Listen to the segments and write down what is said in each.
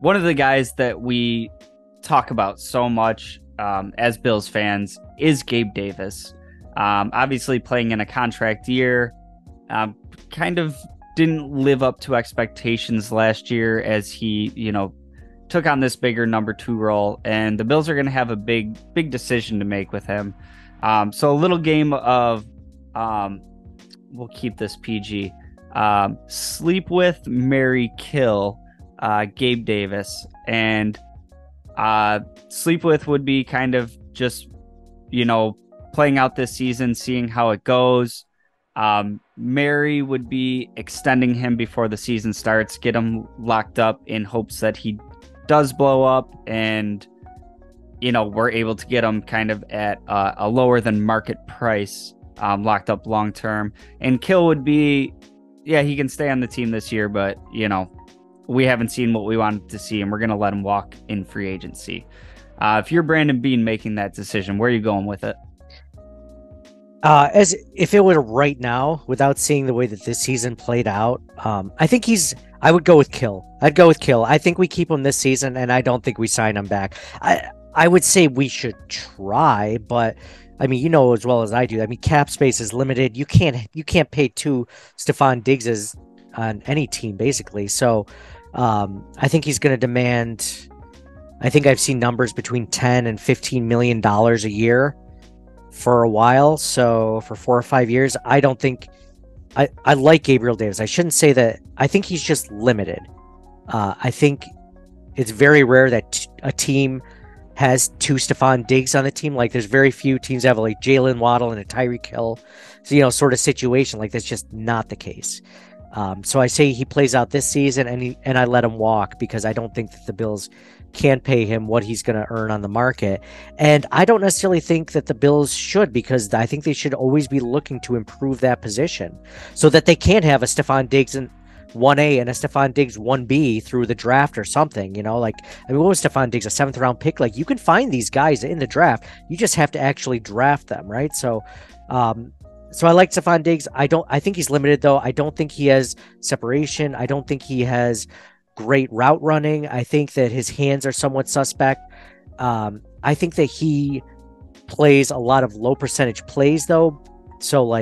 one of the guys that we talk about so much as Bills fans is Gabe Davis. Obviously, playing in a contract year, kind of didn't live up to expectations last year as he, took on this bigger number two role. And the Bills are going to have a big decision to make with him. So a little game of, we'll keep this PG. Sleep with, marry, kill Gabe Davis. And sleep with would be kind of just, playing out this season, seeing how it goes. Marry would be extending him before the season starts, get him locked up in hopes that he does blow up and, we're able to get him kind of at a lower than market price, locked up long term. And kill would be, he can stay on the team this year, but, we haven't seen what we wanted to see, and we're going to let him walk in free agency. If you're Brandon Beane making that decision, where are you going with it? As if it were right now, without seeing the way that this season played out, I would go with kill. I'd go with kill. I think we keep him this season, and I don't think we sign him back. I would say we should try, but I mean, as well as I do. I mean, cap space is limited. You can't pay two Stephon Diggses on any team basically. So I think he's going to demand. I think I've seen numbers between $10 and $15 million a year for a while. So for 4 or 5 years, I don't think I like Gabriel Davis. I shouldn't say that. I think he's just limited. I think it's very rare that a team has two Stephon Diggs on the team. Like there's very few teams that have like Jalen Waddle and a Tyreek Hill, so, sort of situation. Like that's just not the case. So I say he plays out this season and I let him walk because I don't think that the Bills can pay him what he's going to earn on the market. And I don't necessarily think that the Bills should, because I think they should always be looking to improve that position so that they can have a Stephon Diggs in 1A and a Stephon Diggs 1B through the draft or something, what was Stephon Diggs, a 7th round pick? Like you can find these guys in the draft. You just have to actually draft them. Right. So I like Stephon Diggs. I think he's limited though. I don't think he has separation. I don't think he has great route running. I think that his hands are somewhat suspect. I think that he plays a lot of low percentage plays though. So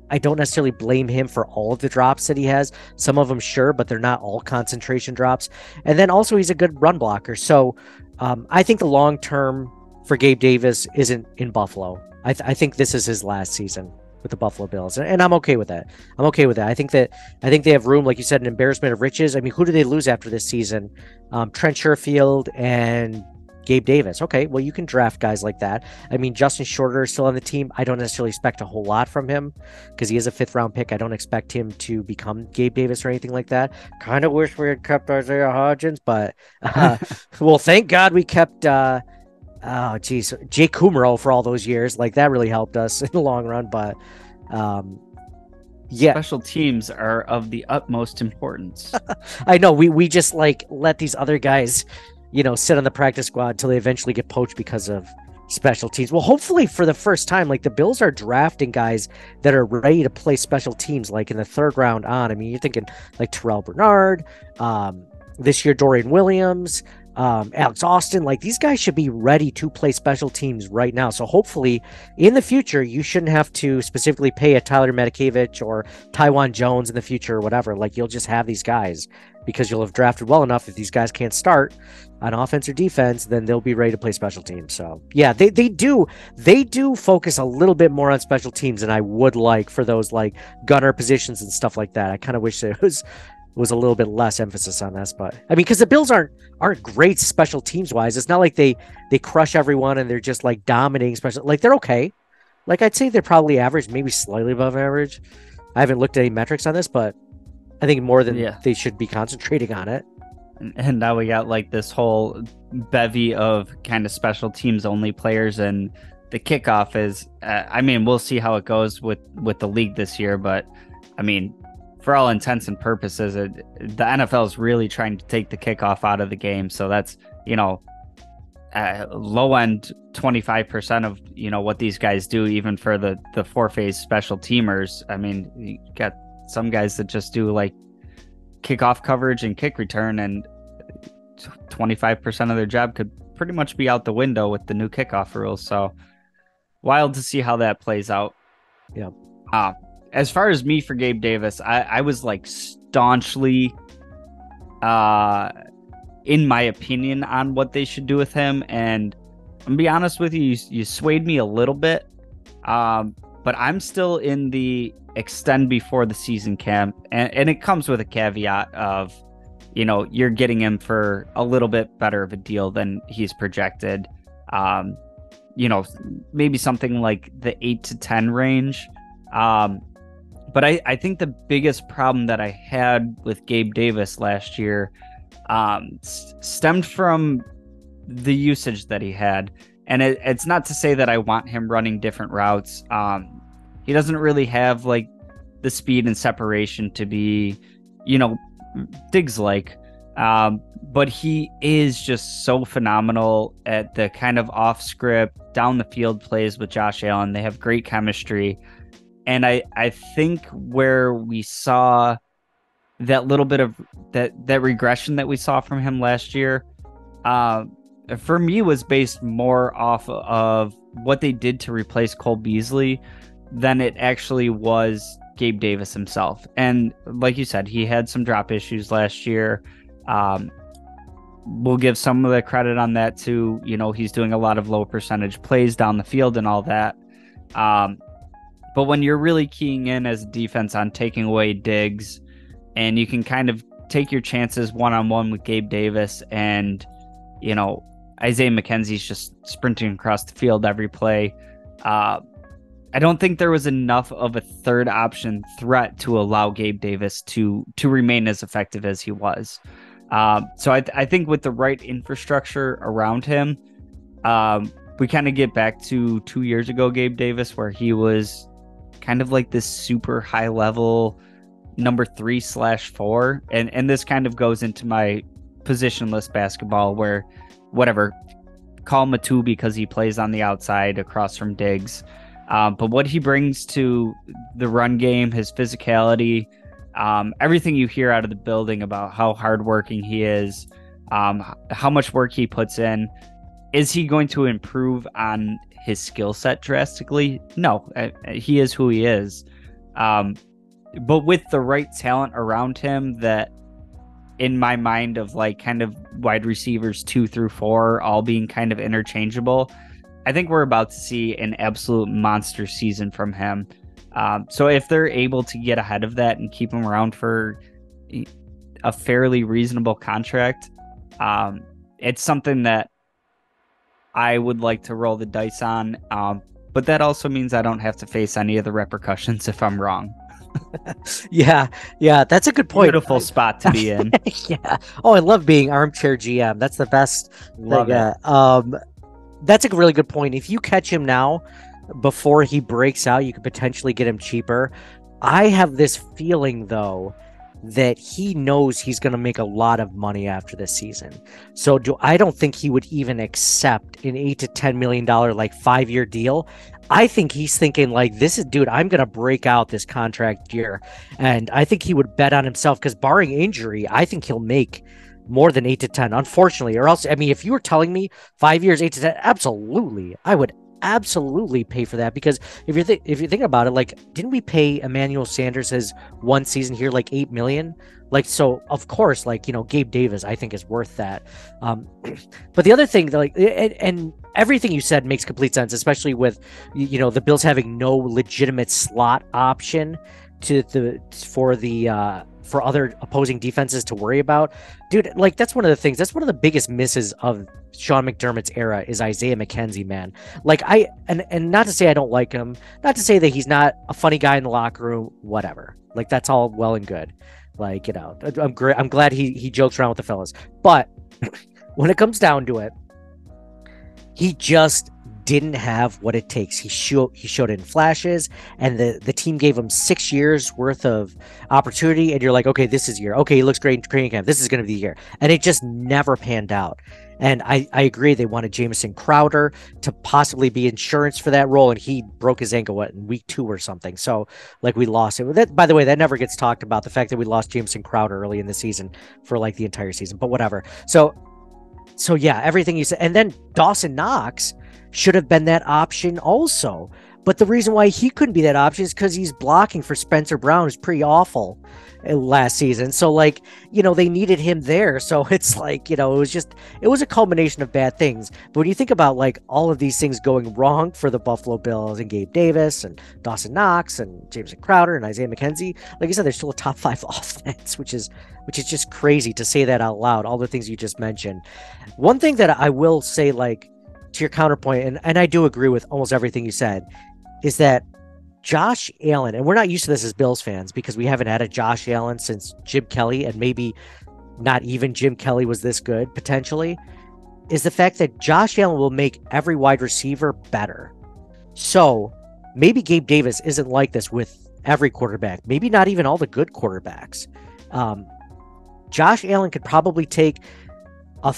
I don't necessarily blame him for all of the drops that he has. Some of them, sure, but they're not all concentration drops. And then also he's a good run blocker. So I think the long term for Gabe Davis isn't in Buffalo. I think this is his last season with the Buffalo Bills, and I'm okay with that. I think they have room, like you said, an embarrassment of riches. I mean, who do they lose after this season? Trent Sherfield and Gabe Davis. Okay, well, you can draft guys like that. I mean, Justin Shorter is still on the team. I don't necessarily expect a whole lot from him because he is a 5th round pick. I don't expect him to become Gabe Davis or anything like that. Kind of wish we had kept Isaiah Hodgins, but well, thank God we kept Jake Kummerow for all those years. Like that really helped us in the long run. But special teams are of the utmost importance. I know we just let these other guys sit on the practice squad until they eventually get poached because of special teams. Well, hopefully for the first time, the Bills are drafting guys that are ready to play special teams, in the 3rd round on. I mean, you're thinking Terrell Bernard, this year Dorian Williams, Alex Austin. These guys should be ready to play special teams right now. So hopefully in the future, you shouldn't have to specifically pay a Tyler Matakevich or Tywan Jones in the future or whatever. You'll just have these guys because you'll have drafted well enough. If these guys can't start on offense or defense, then they'll be ready to play special teams. So yeah, they do focus a little bit more on special teams than I would like for those gunner positions and stuff like that. I kind of wish there was a little bit less emphasis on this, but I mean, because the Bills aren't great special teams wise. It's not like they crush everyone and they're just dominating special. They're okay. I'd say they're probably average, maybe slightly above average. I haven't looked at any metrics on this, but I think more than they should be concentrating on it. And now we got this whole bevy of kind of special teams only players, and the kickoff is. I mean, we'll see how it goes with the league this year, but I mean, for all intents and purposes, the NFL is really trying to take the kickoff out of the game. So that's low end 25% of what these guys do, even for the 4-phase special teamers. I mean, you got some guys that just do kickoff coverage and kick return, and 25% of their job could pretty much be out the window with the new kickoff rules. So wild to see how that plays out. Yeah. As far as me for Gabe Davis, I was like staunchly in my opinion on what they should do with him. And I'm gonna be honest with you, you swayed me a little bit. But I'm still in the extend before the season camp. And it comes with a caveat of, you're getting him for a little bit better of a deal than he's projected. Maybe something like the 8 to 10 range. But I think the biggest problem that I had with Gabe Davis last year stemmed from the usage that he had. And it's not to say that I want him running different routes. He doesn't really have like the speed and separation to be, Diggs like. But he is just so phenomenal at the kind of off script, down the field plays with Josh Allen. They have great chemistry. And I think where we saw that little bit of that regression that we saw from him last year, for me was based more off of what they did to replace Cole Beasley than it actually was Gabe Davis himself. And like you said, he had some drop issues last year. We'll give some of the credit on that too. He's doing a lot of low percentage plays down the field and all that. But when you're really keying in as a defense on taking away Diggs, and you can kind of take your chances one-on-one with Gabe Davis, and, Isaiah McKenzie's just sprinting across the field every play. I don't think there was enough of a third option threat to allow Gabe Davis to remain as effective as he was. So I think with the right infrastructure around him, we kind of get back to 2 years ago, Gabe Davis, where he was kind of like this super high level number 3/4. And this kind of goes into my positionless basketball where whatever, call him a 2 because he plays on the outside across from Diggs. But what he brings to the run game, his physicality, everything you hear out of the building about how hardworking he is, how much work he puts in. Is he going to improve on his skill set drastically? No, he is who he is. But with the right talent around him, that in my mind of like kind of wide receivers 2 through 4 all being kind of interchangeable, I think we're about to see an absolute monster season from him. So if they're able to get ahead of that and keep him around for a fairly reasonable contract, it's something that I would like to roll the dice on. But that also means I don't have to face any of the repercussions if I'm wrong. Yeah, that's a good point. Beautiful spot to be in. Yeah. Oh, I love being armchair GM. That's the best. Love it. That's a really good point. If you catch him now, before he breaks out, you could potentially get him cheaper. I have this feeling, though, that he knows he's going to make a lot of money after this season. So I don't think he would even accept an $8 to $10 million like 5-year deal. I think he's thinking like, dude, I'm going to break out this contract year. And I think he would bet on himself because barring injury, I think he'll make more than 8 to 10, unfortunately. Or else, I mean, if you were telling me 5 years, 8 to 10, absolutely. I would absolutely pay for that, because if you think about it, like, didn't we pay Emmanuel Sanders his one season here like $8 million? Like, so of course, like, Gabe Davis I think is worth that. But the other thing, like, and everything you said makes complete sense, especially with the Bills having no legitimate slot option for other opposing defenses to worry about. Dude, like, that's one of the things, that's one of the biggest misses of Sean McDermott's era is Isaiah McKenzie, man. Like, and not to say I don't like him, not to say that he's not a funny guy in the locker room, whatever. Like, that's all well and good. Like, I'm glad he jokes around with the fellas. But when it comes down to it, he just didn't have what it takes. He showed it in flashes, and the team gave him 6 years worth of opportunity, and you're like, okay, this is year. Okay, he looks great in training camp. This is going to be the year. And it just never panned out. And I agree, they wanted Jamison Crowder to possibly be insurance for that role, and he broke his ankle in week 2 or something. So, like, we lost it. That, by the way, that never gets talked about, the fact that we lost Jamison Crowder early in the season for like the entire season, but whatever. So So yeah, everything you said, and then Dawson Knox should have been that option also. But the reason why he couldn't be that option is because he's blocking for Spencer Brown, who's pretty awful last season. So like, they needed him there. So it's like, it was a culmination of bad things. But when you think about like all of these things going wrong for the Buffalo Bills and Gabe Davis and Dawson Knox and Jameson Crowder and Isaiah McKenzie, like I said, they're still a top 5 offense, which is just crazy to say that out loud. All the things you just mentioned. One thing that I will say, like, to your counterpoint, and I do agree with almost everything you said, is that Josh Allen, and we're not used to this as Bills fans because we haven't had a Josh Allen since Jim Kelly, and maybe not even Jim Kelly was this good potentially, is the fact that Josh Allen will make every wide receiver better. So maybe Gabe Davis isn't like this with every quarterback, maybe not even all the good quarterbacks. Josh Allen could probably take a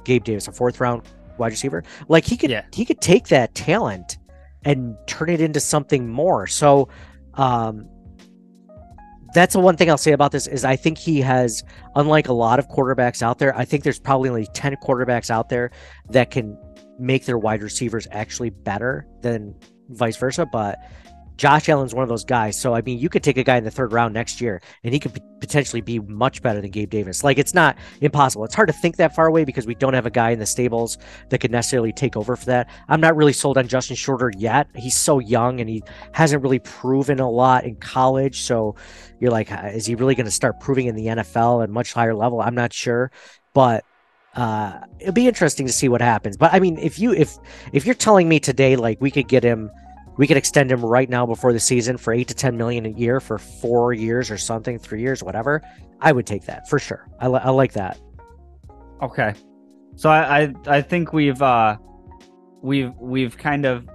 Gabe Davis, a 4th round wide receiver? Like he could take that talent and turn it into something more. So that's the one thing I'll say about this is I think he has, unlike a lot of quarterbacks out there, I think there's probably only 10 quarterbacks out there that can make their wide receivers actually better than vice versa. But Josh Allen's one of those guys. So, I mean, you could take a guy in the 3rd round next year and he could potentially be much better than Gabe Davis. Like, it's not impossible. It's hard to think that far away because we don't have a guy in the stables that could necessarily take over for that. I'm not really sold on Justin Shorter yet. He's so young and he hasn't really proven a lot in college. So you're like, is he really going to start proving in the NFL at a much higher level? I'm not sure. But it'll be interesting to see what happens. But I mean, if you're telling me today, like, we could extend him right now before the season for $8 to $10 million a year for 4 years or something, 3 years, whatever, I would take that for sure. I like that. Okay, so I think we've kind of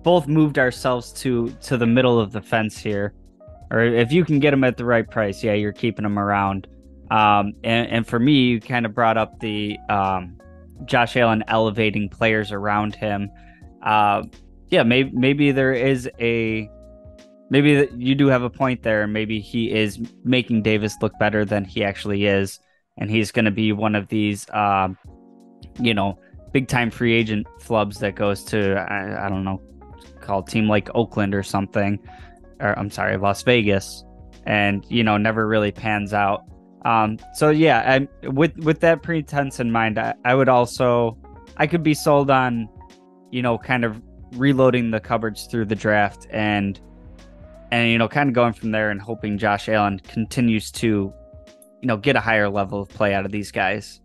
both moved ourselves to the middle of the fence here. Or if you can get him at the right price, yeah, you're keeping him around. And for me, you kind of brought up the Josh Allen elevating players around him. Yeah, maybe there is maybe you do have a point there. Maybe he is making Davis look better than he actually is, and he's going to be one of these, big time free agent flubs that goes to I don't know, called team like Oakland or something, or I'm sorry, Las Vegas, and never really pans out. So yeah, with that pretense in mind, I could be sold on, kind of reloading the cupboards through the draft and kind of going from there and hoping Josh Allen continues to get a higher level of play out of these guys.